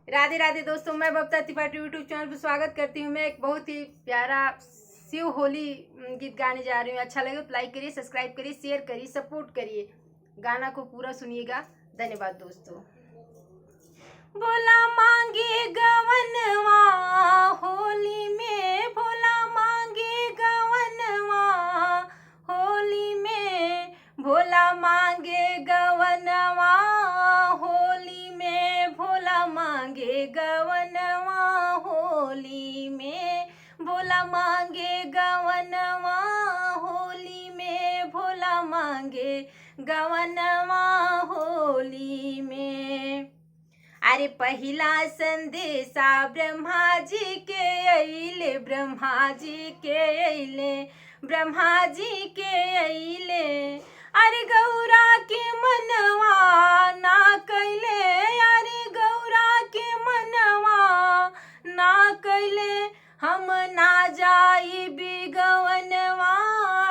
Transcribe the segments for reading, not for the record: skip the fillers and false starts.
राधे राधे दोस्तों, मैं बबता Tripathi YouTube channel पर स्वागत करती हूँ। मैं एक बहुत ही प्यारा शिव होली गीत गाने जा रही हूँ। अच्छा लगे तो लाइक करिए, सब्सक्राइब करिए, शेयर करिए, सपोर्ट करिए। गाना को पूरा सुनिएगा। धन्यवाद दोस्तों। भोला मांगे गवनवा होली में, भोला मांगे गवनवा होली में, भोला मांगे गवनवा होली में, भोला मांगे गवनवा होली में, भोला मांगे गवनवा होली में, भोला मांगे गवनवा होली में। अरे पहिला संदेशा ब्रह्मा जी के अइले, ब्रह्मा जी के अइले, ब्रह्मा जी के अइले। अरे गौरा के मनवा ना कैले, अरे गौरा के मनवा ना कैले। हम ना जाई बिगवनवा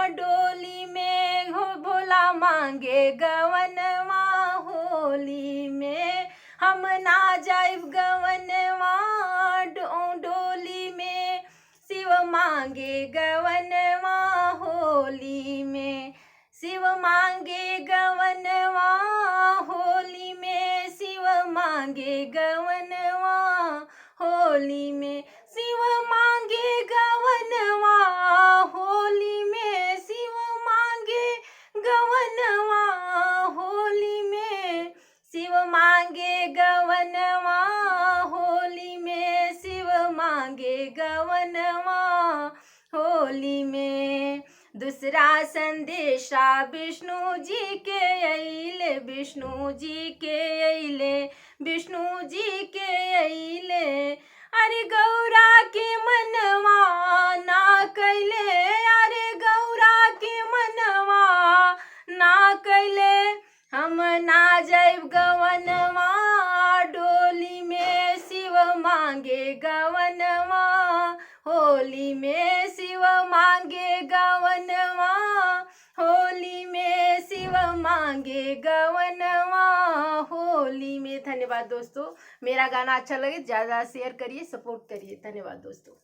डोली में, हो भोला मांगे गवनवा होली में। हम ना जाइब गवनवा डोली में, शिव मांगे गवनवा होली में, शिव मांगे गवनवा होली में, शिव मांगे गवनवा होली में, शिव मांगे गवनवा होली में, शिव मांगे गवनवा होली में, शिव मांगे गवनवा होली में, शिव मांगे गवनवा होली में। दूसरा संदेशा विष्णु जी के अइले, विष्णु जी के अइले, विष्णु जी के अइले। अरे गौरा के मनवा ना कैले, अरे गौरा के मनवा ना कैले। हम ना जाइब गवनवा डोली में, शिव मांगे गवनवा होली में, शिव मांगे गवनवा होली में, शिव मांगे गवनवा होली में। धन्यवाद दोस्तों। मेरा गाना अच्छा लगे ज़्यादा शेयर करिए, सपोर्ट करिए। धन्यवाद दोस्तों।